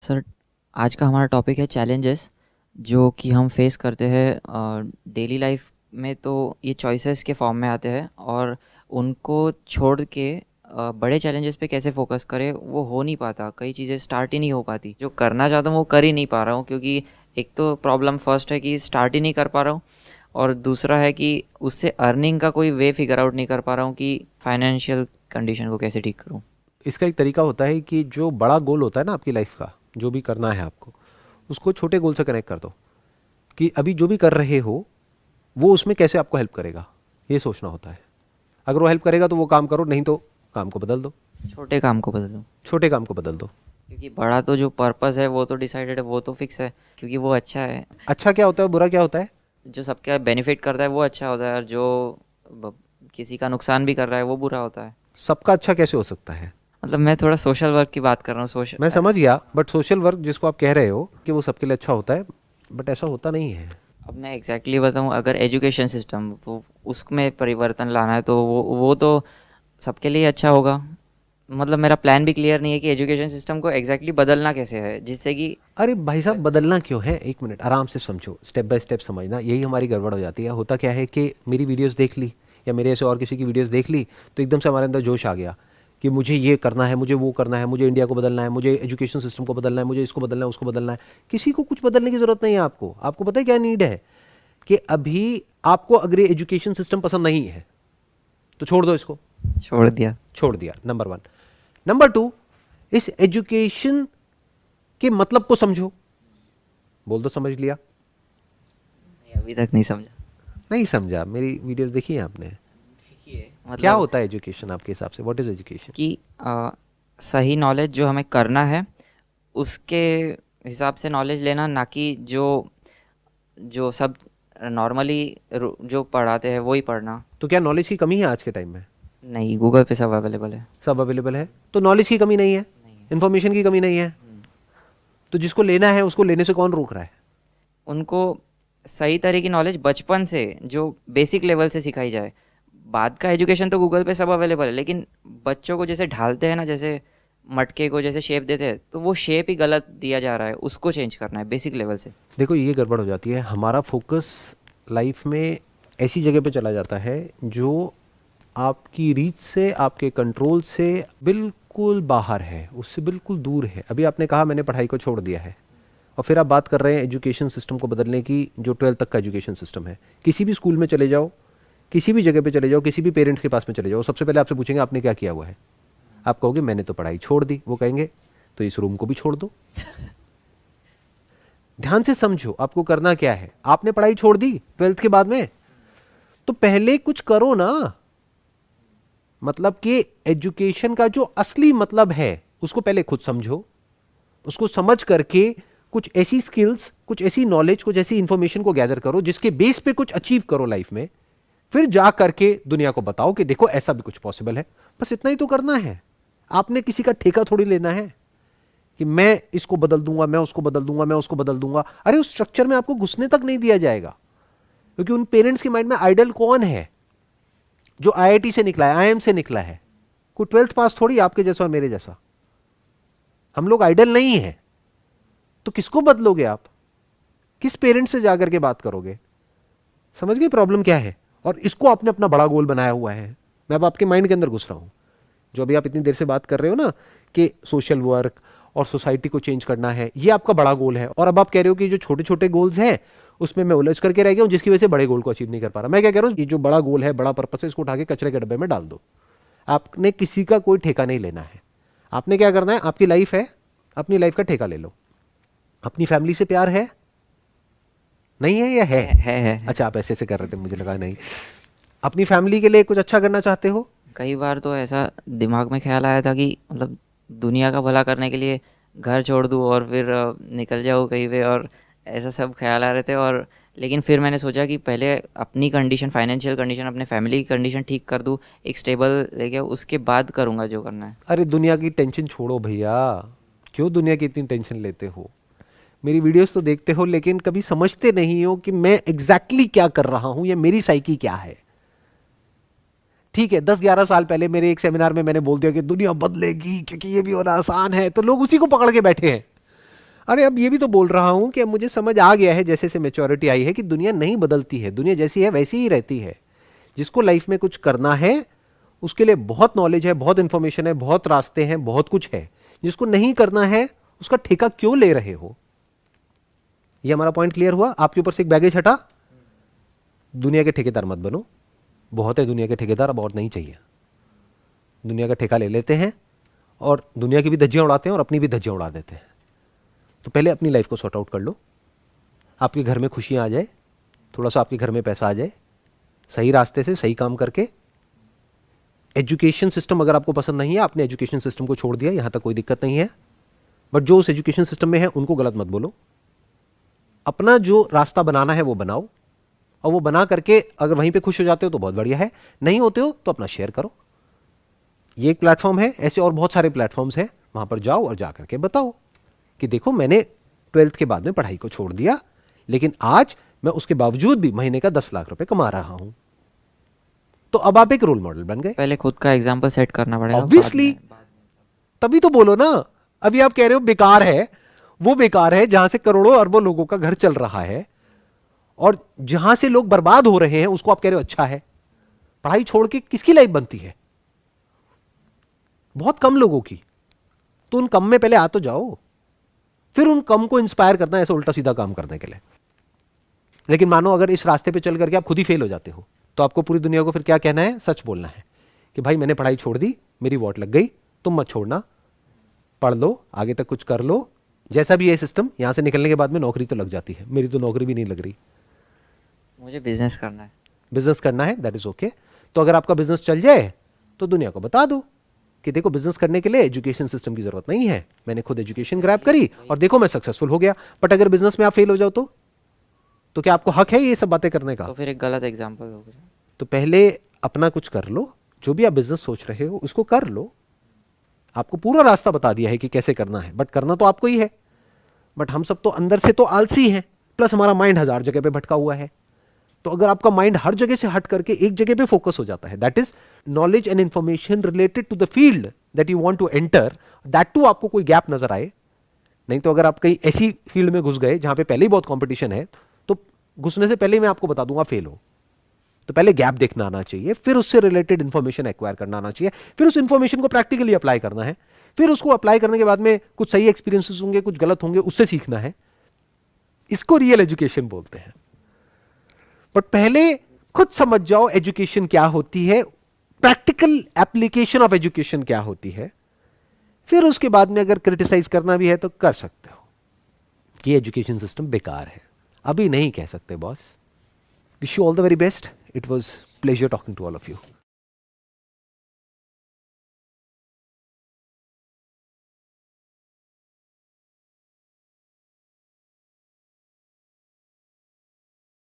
Sir, आज का हमारा टॉपिक है चैलेंजेस जो कि हम फेस करते हैं डेली लाइफ में। तो ये चॉइसेस के फॉर्म में आते हैं और उनको छोड़ के बड़े चैलेंजेस पे कैसे फोकस करें वो हो नहीं पाता। कई चीज़ें स्टार्ट ही नहीं हो पाती, जो करना चाहता हूँ वो कर ही नहीं पा रहा हूँ, क्योंकि एक तो प्रॉब्लम फर्स्ट है कि स्टार्ट ही नहीं कर पा रहा हूँ, और दूसरा है कि उससे अर्निंग का कोई वे फिगर आउट नहीं कर पा रहा हूँ कि फाइनेंशियल कंडीशन को कैसे ठीक करूँ। इसका एक तरीका होता है कि जो बड़ा गोल होता है ना आपकी लाइफ का, जो भी करना है आपको, उसको छोटे गोल से कनेक्ट कर दो कि अभी जो भी कर रहे हो वो उसमें कैसे आपको हेल्प करेगा, ये सोचना होता है। अगर वो हेल्प करेगा तो वो काम करो, नहीं तो काम को बदल दो। छोटे काम को बदलूँ, छोटे काम को बदल दो। क्योंकि बड़ा तो जो पर्पस है वो तो डिसाइडेड है, वो तो फिक्स है, क्योंकि वो अच्छा है। अच्छा क्या होता है, बुरा क्या होता है? जो सबका बेनिफिट करता है वो अच्छा होता है, और जो ब- किसी का नुकसान भी कर रहा है वो बुरा होता है। सबका अच्छा कैसे हो सकता है? मतलब मैं थोड़ा सोशल वर्क की बात कर रहा हूँ, मैं सोशल। समझ गया, बट सोशल वर्क जिसको आप कह रहे हो कि वो सबके लिए अच्छा होता है, बट ऐसा होता नहीं है। अब मैं एग्जैक्टली बताऊँ, अगर एजुकेशन सिस्टम तो उसमें परिवर्तन लाना है तो वो तो सबके लिए अच्छा होगा। मतलब मेरा प्लान भी क्लियर नहीं है कि एजुकेशन सिस्टम को एग्जैक्टली बदलना कैसे है जिससे कि अरे भाई साहब, बदलना क्यों है? एक मिनट आराम से समझो, स्टेप बाय स्टेप समझना, यही हमारी गड़बड़ हो जाती है। होता क्या है कि मेरी वीडियोस देख ली या मेरे ऐसे और किसी की वीडियोस देख ली तो एकदम से हमारे अंदर जोश आ गया कि मुझे ये करना है, मुझे वो करना है, मुझे इंडिया को बदलना है, मुझे एजुकेशन सिस्टम को बदलना है, मुझे इसको बदलना है, उसको बदलना है। किसी को कुछ बदलने की जरूरत नहीं है। आपको आपको पता है क्या नीड है? कि अभी आपको अगर एजुकेशन सिस्टम पसंद नहीं है तो छोड़ दो इसको। छोड़ दिया। छोड़ दिया, नंबर वन। नंबर टू, इस एजुकेशन के मतलब को समझो। बोल दो समझ लिया। नहीं, अभी तक नहीं समझा। नहीं समझा? मेरी वीडियोस देखी है आपने? देखिए, क्या मतलब होता है एजुकेशन आपके हिसाब से? What is education? कि सही नॉलेज जो हमें करना है उसके हिसाब से नॉलेज लेना, ना कि जो जो सब नॉर्मली जो पढ़ाते हैं वो ही पढ़ना। तो क्या नॉलेज की कमी है आज के टाइम में? नहीं, गूगल पे सब अवेलेबल है। सब अवेलेबल है, तो नॉलेज की कमी नहीं है, नहीं है। इंफॉर्मेशन की कमी नहीं है। तो जिसको लेना है उसको लेने से कौन रोक रहा है? उनको सही तरह की नॉलेज बचपन से जो बेसिक लेवल से सिखाई जाए। बाद का एजुकेशन तो गूगल पे सब अवेलेबल है, लेकिन बच्चों को जैसे ढालते हैं ना, जैसे मटके को जैसे शेप देते हैं, तो वो शेप ही गलत दिया जा रहा है। उसको चेंज करना है बेसिक लेवल से। देखो ये गड़बड़ हो जाती है, हमारा फोकस लाइफ में ऐसी जगह पे चला जाता है जो आपकी रीच से, आपके कंट्रोल से बिल्कुल बाहर है, उससे बिल्कुल दूर है। अभी आपने कहा मैंने पढ़ाई को छोड़ दिया है, और फिर आप बात कर रहे हैं एजुकेशन सिस्टम को बदलने की, जो 12th तक का एजुकेशन सिस्टम है। किसी भी स्कूल में चले जाओ, किसी भी जगह पे चले जाओ, किसी भी पेरेंट्स के पास में चले जाओ, सबसे पहले आपसे पूछेंगे आपने क्या किया हुआ है। आप कहोगे मैंने तो पढ़ाई छोड़ दी, वो कहेंगे तो इस रूम को भी छोड़ दो। ध्यान से समझो आपको करना क्या है। आपने पढ़ाई छोड़ दी 12th के बाद में, तो पहले कुछ करो ना। मतलब कि एजुकेशन का जो असली मतलब है उसको पहले खुद समझो, उसको समझ करके कुछ ऐसी स्किल्स, कुछ ऐसी नॉलेज, कुछ ऐसी इंफॉर्मेशन को गैदर करो जिसके बेस पे कुछ अचीव करो लाइफ में। फिर जा करके दुनिया को बताओ कि देखो ऐसा भी कुछ पॉसिबल है। बस इतना ही तो करना है। आपने किसी का ठेका थोड़ी लेना है कि मैं इसको बदल दूंगा, मैं उसको बदल दूंगा, मैं उसको बदल दूंगा। अरे उस स्ट्रक्चर में आपको घुसने तक नहीं दिया जाएगा, क्योंकि उन पेरेंट्स के माइंड में आइडल कौन है? जो आईआईटी से निकला है, आईएम से निकला है। कोई 12th पास थोड़ी आपके जैसा और मेरे जैसा। हम लोग आइडल नहीं है। तो किसको बदलोगे आप? किस पेरेंट्स से जाकर के बात करोगे? समझ गए प्रॉब्लम क्या है? और इसको आपने अपना बड़ा गोल बनाया हुआ है। मैं अब आपके माइंड के अंदर घुस रहा हूं। जो अभी आप इतनी देर से बात कर रहे हो ना कि सोशल वर्क और सोसाइटी को चेंज करना है, ये आपका बड़ा गोल है। और अब आप कह रहे हो कि जो छोटे छोटे गोल्स हैं उसमें मैं उलझ करके रह गया हूं, जिसकी वजह से बड़े गोल को अचीव नहीं कर पा रहा। मैं क्या कह रहा हूं, ये जो बड़ा गोल है, बड़ा पर्पस है, इसको उठा के कचरे के डब्बे में डाल दो। आपने किसी का कोई ठेका नहीं लेना है। आपने क्या करना है, आपकी लाइफ है, अपनी लाइफ का ठेका ले लो। अपनी फैमिली से प्यार है? नहीं है या है? है। अच्छा, आप ऐसे ऐसे कर रहे थे, मुझे लगा नहीं। अपनी फैमिली के लिए कुछ अच्छा करना चाहते हो? कई बार तो ऐसा दिमाग में ख्याल आया था कि मतलब दुनिया का भला करने के लिए घर छोड़ दूँ और फिर निकल जाऊँ कहीं पे, और ऐसा सब ख्याल आ रहे थे। और लेकिन फिर मैंने सोचा कि पहले अपनी कंडीशन, फाइनेंशियल कंडीशन, अपने फैमिली की कंडीशन ठीक कर दूँ, एक स्टेबल लेके, उसके बाद करूँगा जो करना है। अरे दुनिया की टेंशन छोड़ो भैया। क्यों दुनिया की इतनी टेंशन लेते हो? मेरी वीडियोस तो देखते हो लेकिन कभी समझते नहीं हो कि मैं एग्जैक्टली क्या कर रहा हूं या मेरी साइकी क्या है। ठीक है, 10-11 साल पहले मेरे एक सेमिनार में मैंने बोल दिया कि दुनिया बदलेगी क्योंकि ये भी होना आसान है, तो लोग उसी को पकड़ के बैठे हैं। अरे अब ये भी तो बोल रहा हूं कि अब मुझे समझ आ गया है, जैसे से मैच्योरिटी आई है, कि दुनिया नहीं बदलती है, दुनिया जैसी है वैसी ही रहती है। जिसको लाइफ में कुछ करना है उसके लिए बहुत नॉलेज है, बहुत इंफॉर्मेशन है, बहुत रास्ते हैं, बहुत कुछ है। जिसको नहीं करना है उसका ठेका क्यों ले रहे हो? ये हमारा पॉइंट क्लियर हुआ? आपके ऊपर से एक बैगेज हटा। दुनिया के ठेकेदार मत बनो, बहुत है दुनिया के ठेकेदार, अब और नहीं चाहिए। दुनिया का ठेका ले लेते हैं और दुनिया की भी धज्जियां उड़ाते हैं और अपनी भी धज्जियां उड़ा देते हैं। तो पहले अपनी लाइफ को सॉर्ट आउट कर लो, आपके घर में खुशियां आ जाए, थोड़ा सा आपके घर में पैसा आ जाए, सही रास्ते से सही काम करके। एजुकेशन सिस्टम अगर आपको पसंद नहीं है, आपने एजुकेशन सिस्टम को छोड़ दिया, यहां तक कोई दिक्कत नहीं है, बट जो उस एजुकेशन सिस्टम में है उनको गलत मत बोलो। अपना जो रास्ता बनाना है वो बनाओ, और वो बना करके अगर वहीं पे खुश हो जाते हो तो बहुत बढ़िया है, नहीं होते हो तो अपना शेयर करो। ये एक प्लेटफॉर्म है, ऐसे और बहुत सारे प्लेटफॉर्म्स हैं, वहां पर जाओ और जाकर के बताओ कि देखो मैंने 12th के बाद में पढ़ाई को छोड़ दिया, लेकिन आज मैं उसके बावजूद भी महीने का 10 लाख रुपए कमा रहा हूं। तो अब आप एक रोल मॉडल बन गए। पहले खुद का एग्जाम्पल सेट करना पड़ेगा, ऑब्वियसली, तभी तो बोलो ना। अभी आप कह रहे हो बेकार है, वो बेकार है जहां से करोड़ों अरबों लोगों का घर चल रहा है, और जहां से लोग बर्बाद हो रहे हैं उसको आप कह रहे हो अच्छा है। पढ़ाई छोड़ के किसकी लाइफ बनती है? बहुत कम लोगों की। तो उन कम में पहले आ तो जाओ, फिर उन कम को इंस्पायर करना है ऐसा उल्टा सीधा काम करने के लिए। लेकिन मानो अगर इस रास्ते पे चल करके आप खुद ही फेल हो जाते हो, तो आपको पूरी दुनिया को फिर क्या कहना है? सच बोलना है कि भाई मैंने पढ़ाई छोड़ दी, मेरी वोट लग गई, तुम मत छोड़ना, पढ़ लो, आगे तक कुछ कर लो। जैसा भी ये सिस्टम, यहां से निकलने के बाद में नौकरी तो लग जाती है, मेरी तो नौकरी भी नहीं लग रही। मुझे बिजनेस करना है। बिजनेस करना है, दैट इज ओके। तो अगर आपका बिजनेस चल जाए तो दुनिया को बता दो कि देखो बिजनेस करने के लिए एजुकेशन सिस्टम की जरूरत नहीं है, मैंने खुद एजुकेशन ग्रैब करी और देखो मैं सक्सेसफुल हो गया। बट अगर बिजनेस में आप फेल हो जाओ तो क्या आपको हक है ये सब बातें करने का? तो फिर एक गलत एग्जाम्पल हो गया। तो पहले अपना कुछ कर लो, जो भी आप बिजनेस सोच रहे हो उसको कर लो। आपको पूरा रास्ता बता दिया है कि कैसे करना है, बट करना तो आपको ही है। बट हम सब तो अंदर से तो आलसी हैं, प्लस हमारा माइंड 1000 जगह पे भटका हुआ है। तो अगर आपका माइंड हर जगह से हट करके एक जगह पे फोकस हो जाता है, that is knowledge and information related to the field that you want to enter, that too आपको कोई गैप नजर आए। नहीं तो अगर आप कहीं ऐसी फील्ड में घुस गए जहां पे पहले ही बहुत कंपटीशन है, तो घुसने से पहले ही मैं आपको बता दूंगा फेल हो। तो पहले गैप देखना आना चाहिए, फिर उससे रिलेटेड इंफॉर्मेशन एक्वायर करना आना चाहिए, फिर उस इंफॉर्मेशन को प्रैक्टिकली अप्लाई करना है, फिर उसको अप्लाई करने के बाद में कुछ सही एक्सपीरियंसेस होंगे, कुछ गलत होंगे, उससे सीखना है। इसको रियल एजुकेशन बोलते हैं। बट पहले खुद समझ जाओ एजुकेशन क्या होती है, प्रैक्टिकल एप्लीकेशन ऑफ एजुकेशन क्या होती है, फिर उसके बाद में अगर क्रिटिसाइज करना भी है तो कर सकते हो कि एजुकेशन सिस्टम बेकार है। अभी नहीं कह सकते boss. Wish you all the very best. It was pleasure talking to all of you.